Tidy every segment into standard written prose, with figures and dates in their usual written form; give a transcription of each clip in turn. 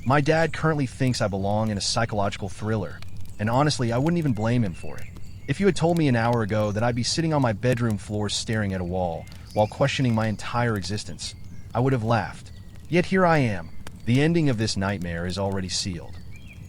My dad currently thinks I belong in a psychological thriller, and honestly, I wouldn't even blame him for it. If you had told me an hour ago that I'd be sitting on my bedroom floor staring at a wall while questioning my entire existence, I would have laughed. Yet here I am. The ending of this nightmare is already sealed.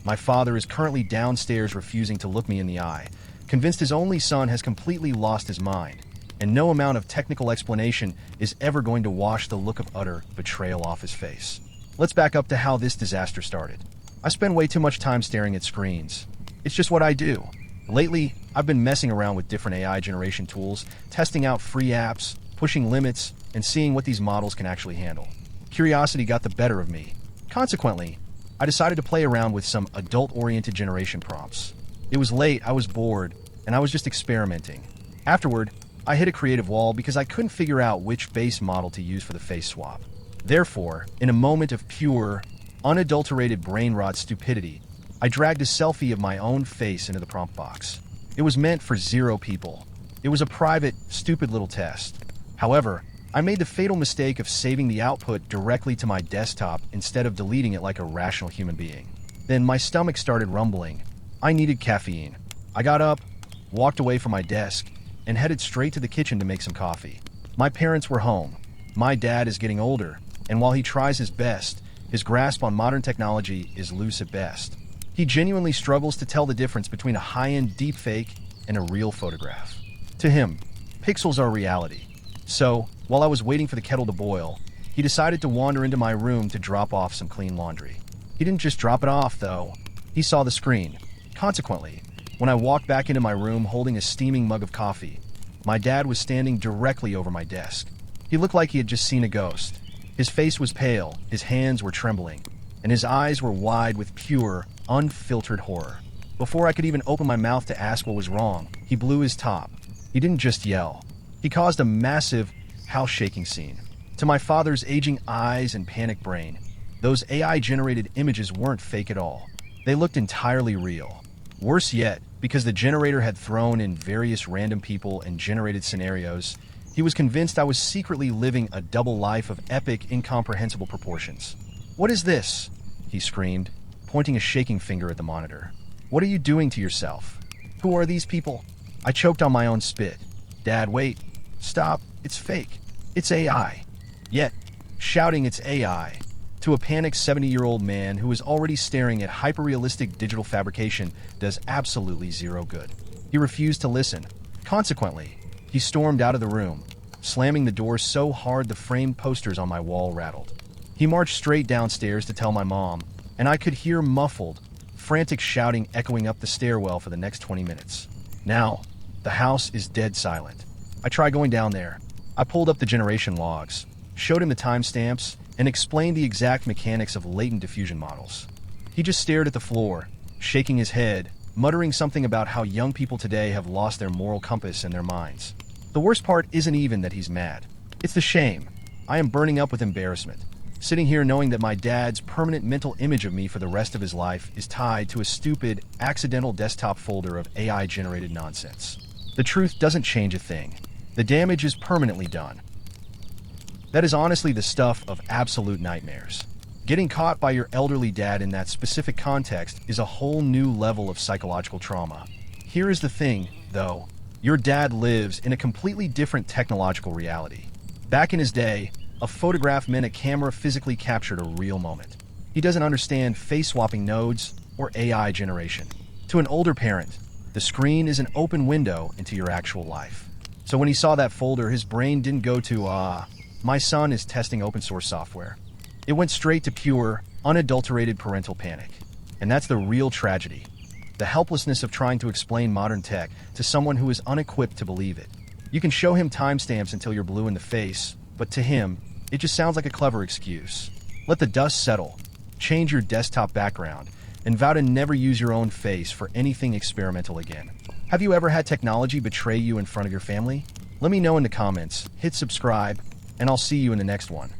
My father is currently downstairs refusing to look me in the eye, convinced his only son has completely lost his mind, and no amount of technical explanation is ever going to wash the look of utter betrayal off his face. Let's back up to how this disaster started. I spend way too much time staring at screens. It's just what I do. Lately, I've been messing around with different AI generation tools, testing out free apps, pushing limits, and seeing what these models can actually handle. Curiosity got the better of me. Consequently, I decided to play around with some adult-oriented generation prompts. It was late, I was bored, and I was just experimenting. Afterward, I hit a creative wall because I couldn't figure out which base model to use for the face swap. Therefore, in a moment of pure, unadulterated brain rot stupidity, I dragged a selfie of my own face into the prompt box. It was meant for 0 people. It was a private, stupid little test. However, I made the fatal mistake of saving the output directly to my desktop instead of deleting it like a rational human being. Then my stomach started rumbling. I needed caffeine. I got up, walked away from my desk, and headed straight to the kitchen to make some coffee. My parents were home. My dad is getting older, and while he tries his best, his grasp on modern technology is loose at best. He genuinely struggles to tell the difference between a high-end deepfake and a real photograph. To him, pixels are reality. So, while I was waiting for the kettle to boil, he decided to wander into my room to drop off some clean laundry. He didn't just drop it off, though. He saw the screen. Consequently, when I walked back into my room holding a steaming mug of coffee, my dad was standing directly over my desk. He looked like he had just seen a ghost. His face was pale, his hands were trembling, and his eyes were wide with pure, unfiltered horror. Before I could even open my mouth to ask what was wrong, he blew his top. He didn't just yell. He caused a massive, house-shaking scene. To my father's aging eyes and panicked brain, those AI-generated images weren't fake at all. They looked entirely real. Worse yet, because the generator had thrown in various random people and generated scenarios, he was convinced I was secretly living a double life of epic, incomprehensible proportions. "What is this?" he screamed, pointing a shaking finger at the monitor. "What are you doing to yourself? Who are these people?" I choked on my own spit. "Dad, wait. Stop. It's fake. It's AI." Yet, shouting it's AI to a panicked 70-year-old man who is already staring at hyper-realistic digital fabrication does absolutely zero good. He refused to listen. Consequently, he stormed out of the room, slamming the door so hard the framed posters on my wall rattled. He marched straight downstairs to tell my mom, and I could hear muffled, frantic shouting echoing up the stairwell for the next 20 minutes. Now, the house is dead silent. I tried going down there. I pulled up the generation logs, showed him the timestamps, and explained the exact mechanics of latent diffusion models. He just stared at the floor, shaking his head, muttering something about how young people today have lost their moral compass and their minds. The worst part isn't even that he's mad. It's the shame. I am burning up with embarrassment, sitting here knowing that my dad's permanent mental image of me for the rest of his life is tied to a stupid, accidental desktop folder of AI-generated nonsense. The truth doesn't change a thing. The damage is permanently done. That is honestly the stuff of absolute nightmares. Getting caught by your elderly dad in that specific context is a whole new level of psychological trauma. Here is the thing, though. Your dad lives in a completely different technological reality. Back in his day, a photograph meant a camera physically captured a real moment. He doesn't understand face-swapping nodes or AI generation. To an older parent, the screen is an open window into your actual life. So when he saw that folder, his brain didn't go to, my son is testing open source software. It went straight to pure, unadulterated parental panic. And that's the real tragedy. The helplessness of trying to explain modern tech to someone who is unequipped to believe it. You can show him timestamps until you're blue in the face, but to him, it just sounds like a clever excuse. Let the dust settle, change your desktop background, and vow to never use your own face for anything experimental again. Have you ever had technology betray you in front of your family? Let me know in the comments, hit subscribe, and I'll see you in the next one.